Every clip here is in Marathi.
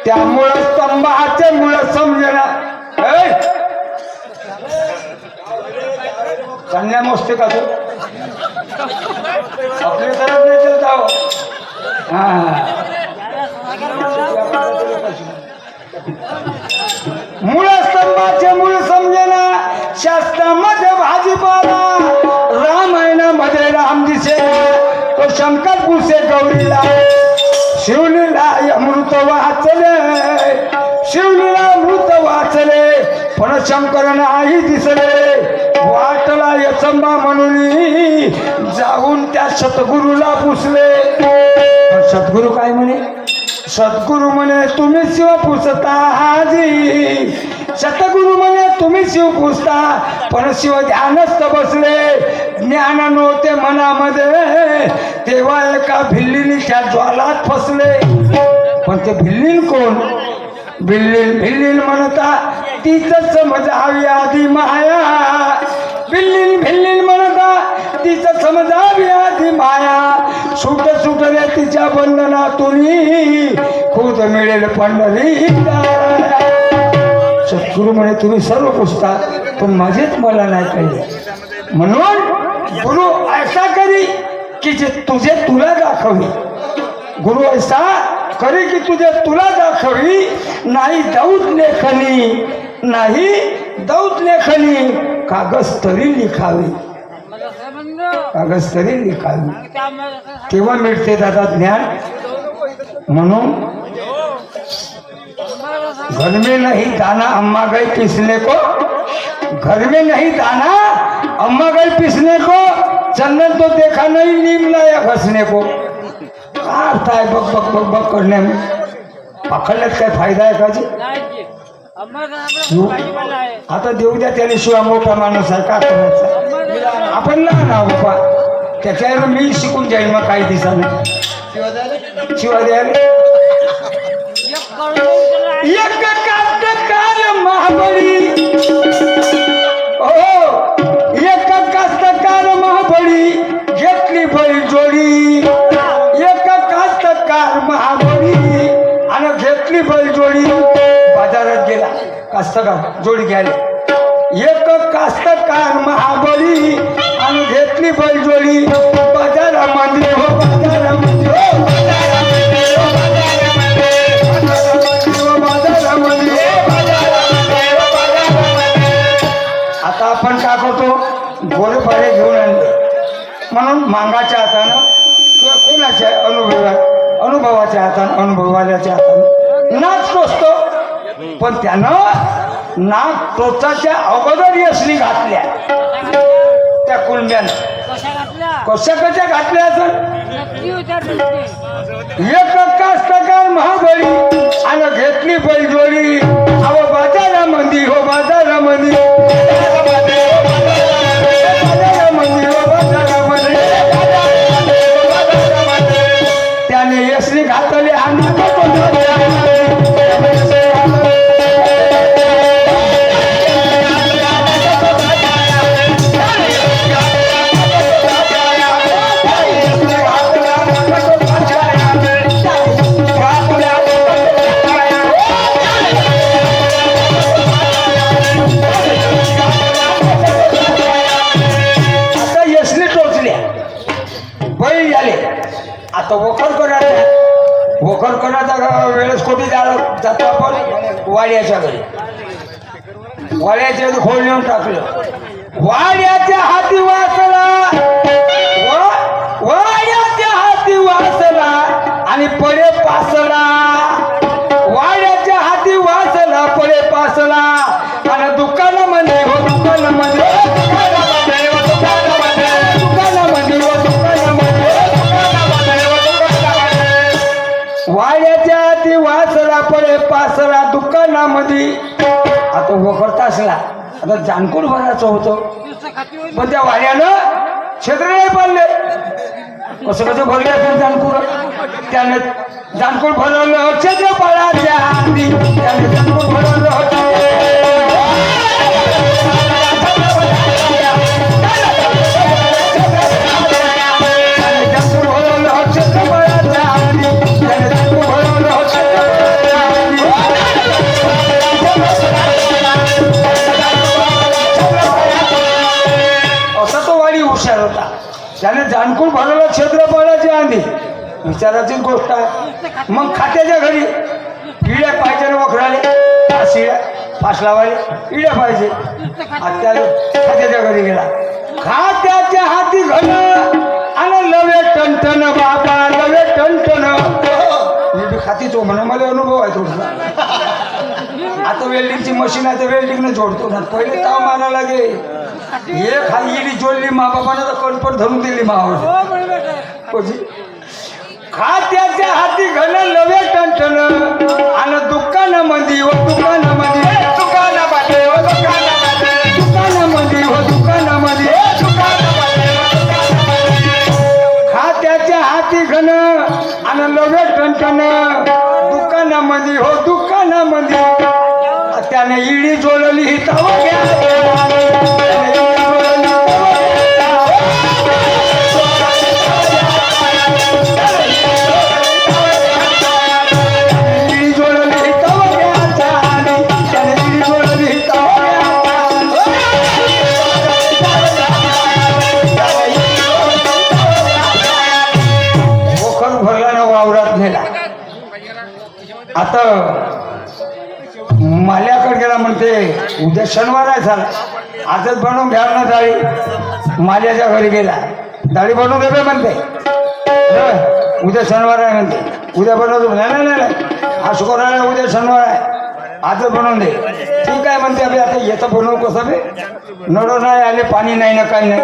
त्यामुळं स्तंभाचे मूळ समजेना. कन्या मस्त का तू आपली तरफ नाही चलता हो. मूळ स्तंभाचे मूळ समजेना. शास्त्रामध्ये भाजीपाला, रामायणामध्ये राम दिसे, तो शंकर पुसे गौरीला. शिवलीला अमृत वाचले, शिवलीला अमृत वाचले, पण शंकर नाही दिसले. वाटला यचंबा म्हणून जाऊन त्या सद्गुरूला पुसले. सद्गुरू काय म्हणे? सद्गुरू म्हणे तुम्ही शिव पुसता हाजी. सतगुरू म्हणे तुम्ही शिव पुसता, पण शिव ध्यानस्थ बसले. ज्ञान नव्हते मनामध्ये, तेव्हा एका भिल्लीने त्या ज्वालात फसले. पण ते भिल्लीन कोण? भिल्लीन भिल्लीन म्हणता तीच समजावी आधी माया. भिल्लीन भिल्लीन म्हणता तीच समजावी आधी माया. सुट सुटले तिच्या बंधनातून, खुद मिळेल पंढरी. सद्गुरू म्हणे तुम्ही सर्व पुसता, पण माझेच मला नाही कळले. म्हणून गुरु ऐसा करी की जे तुझे तुला दाखवी. गुरु ऐसा करी की तुझे तुला दाखवी. नाही दौत लेखनी, नाही दौत लेखनी, कागज तरी लिखावी. कागज तरी लिखावी, तेव्हा मिळते दादा ज्ञान. म्हणून घर में नहीं दाना अम्मा गई पिसने को, घर में नहीं दाना अम्मा गई पिसने को, चंदन तो देखा नहीं नीम लाया घसने को. काय अर्थ आहे बक बक बक बक करणे में? पकडल्यात काय फायदा आहे का जी? आता देऊ द्या त्याने. शिवाय मोठा माणूस आहे का करायचा? आपण लहान आहोत बा, त्याच्यावर मी शिकून जाईल मग काही दिवसाने. शिवाय द्यायला एक कास्तकार महाबळी, हो एक कास्तकार महाबळी, घेतली बैल जोडी. एक कास्तकार महाबळी आणि घेतली बैल जोडी. बाजारात गेला कास्तकार जोडी घ्यायला. एक कास्तकार महाबळी आणि घेतली बैल जोडी. बाजारामध्ये हो बाजारामध्ये हो आता आपण काय करतो? गोरेपारे घेऊन आणले म्हणून मांगाच्या हातानं किंवा कोणाच्या अनुभवाच्या हातानं, अनुभवाच्या हातानं नाच टोचतो. पण त्यानं नाक टोचाच्या अगोदर यसली घातल्या त्या कुलब्यानं. कशा कशा घातल्या असं? एक कास्तकार महाबळी आणि घेतली बैलजोडी. अहो बाजारामध्ये हो बाजारामध्ये, त्याने यसली घातली आणि वखर कोणाचा वेळेस कोणी जातो आपण वाड्याच्या घरी. वाड्याच्या खोल नेऊन टाकलं. वाड्याच्या हाती वाचला, वाड्याच्या हाती वाचला आणि पडे पासला. वाड्याच्या हाती वाचला पडे पासला आणि दुकानामध्ये हो दुकानामध्ये वाड्याच्या ती वासला पडे पासला दुकानामध्ये. आता वखरता असला आता जानकूर भरायचं होतं, पण त्या वाड्यानं क्षेत्र नाही पडले. कसं कसं भरले असेल जानकूर? त्याने जानकूर भरवलं क्षेत्रफळाच्या हाती, त्याने जानकूर भरवलं होतं. क्षेत्रफळाच्या हाती, त्याने जानकूर भरवलं होतं. लाकूड भरलेलं क्षेत्रफळाची आंधी विचाराचीच गोष्ट आहे. मग खात्याच्या घरी इड्या पाहिजे ना वखराले, शिड्या फास लावाले इड्या पाहिजे. आता खात्याच्या घरी गेला, खात्याच्या हाती घन आणि लवे टणटण बाबा लवे टणटण. मी बी खातीच हो म्हणा, मला अनुभव आहे थोडासा. आता वेल्डिंगची मशीन आहे तर वेल्डिंगनं जोडतो ना, पहिले ताव मारा लागे. हे खाई जोडली मा बाबानं तर कणपट धरून दिली मावर. खात्याच्या हाती घन लवे टणटण आणि दुकानामध्ये व दुकानामध्ये दुकानामध्ये व दुकानामध्ये दुकानामध्ये व दुकानामध्ये खात्याच्या हाती घन आणि लवे टणटण दुकानामध्ये हो दुकानामध्ये. त्याने इडी जोडली ही तव आता माल्याकडे गेला म्हणते उद्या शनिवार आहे झाला आजच बनवून घ्या ना डाळी. माल्याच्या घरी गेला, डाळी बनवून देवे म्हणते. उद्या शनिवार आहे म्हणते, उद्या बनवतो. नाही नाही नाही हा शुक्रवार आहे, उद्या शनिवार आहे, आजच बनवून दे. ठीक आहे म्हणते. अभि आता येतं बनवू कसं बे, नळ नाही आले, पाणी नाही ना काही नाही.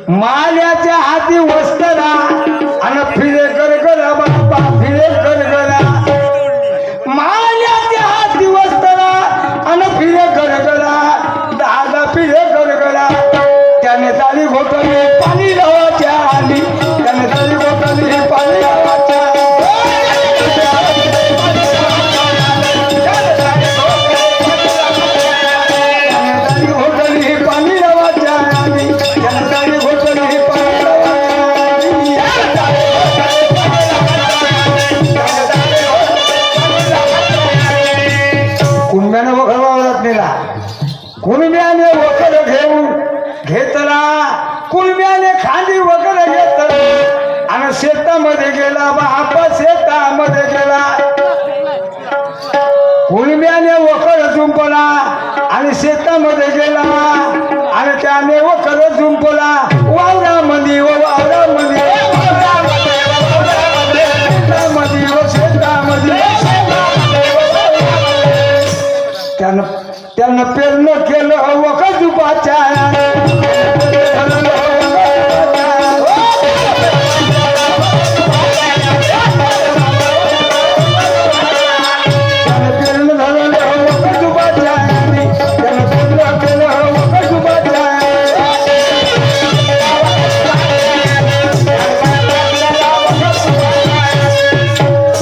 माल्याच्या हाती वस्त्रा आणि फिरे कर गला बाप्पा फिरे कर गला. माल्याच्या हाती वस्त्रा आणि फिरे कर गला दादा फिरे कर गला. त्याने ताली घोटली पाणी लावाच्या आली, त्याने ताली घोटली पाणी लावाच्या कुणब्याने वखर वावरात नेला. कुणब्याने वखर घेऊन घेतला, कुणब्याने खाली वखर घेतला आणि शेतामध्ये गेला. बापा शेतामध्ये गेला. कुणब्याने वखर झुंपला आणि शेतामध्ये गेला आणि त्याने वखर झुंपला वावरामध्ये व वावरामध्ये शेतामध्ये व शेतामध्ये. त्यानं पेरणं केलं वखर झुपाच्या.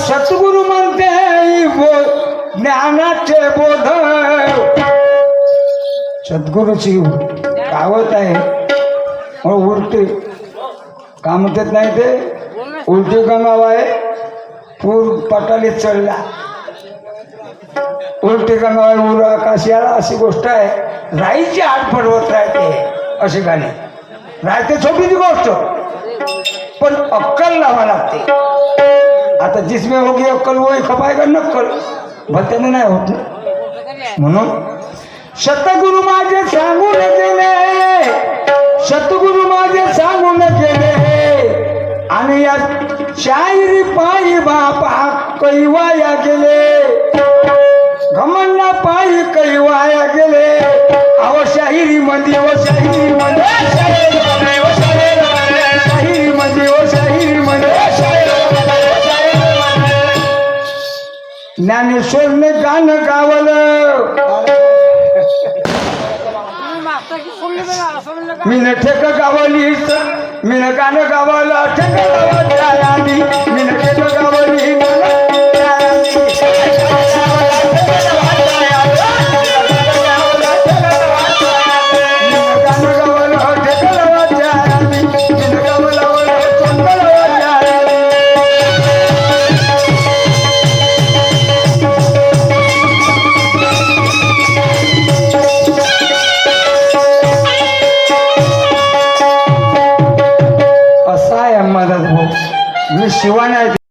सद्गुरु म्हणते ज्ञानाचे बोध. सद्गुरूची कावत आहे उलटी का म्हणतात नाही ते उलटी गंगाव आहे. पूर पटालीत चढला, उलटी गंगाव आहे, उर आकाशी आला अशी गोष्ट आहे. राईची आठ पडवत राहते अशी गाणी राहते. छोटीची गोष्ट पण अक्कल लावा लागते. आता जिसमें होगी अक्कल वही खपायगा नक्कल, भलत्याने नाही होत ना. म्हणून सतगुरु माझे सांगून गेले, सतगुरु माझे सांगून गेले आणि या शायरी पायी बापा काही वाया गेले. घमंडा पायी काही वाया गेले. अहो शाहिरी मध्ये व शाहिरी मध्ये शाहिरी मध्ये व शाहिरी मध्ये ज्ञानेश्वरने गाणं गावलं. मीन ठेक गावली, मीन गाणं गावलं. ठेक गावली, मीन ठेक गावली. मी शिवाने आहे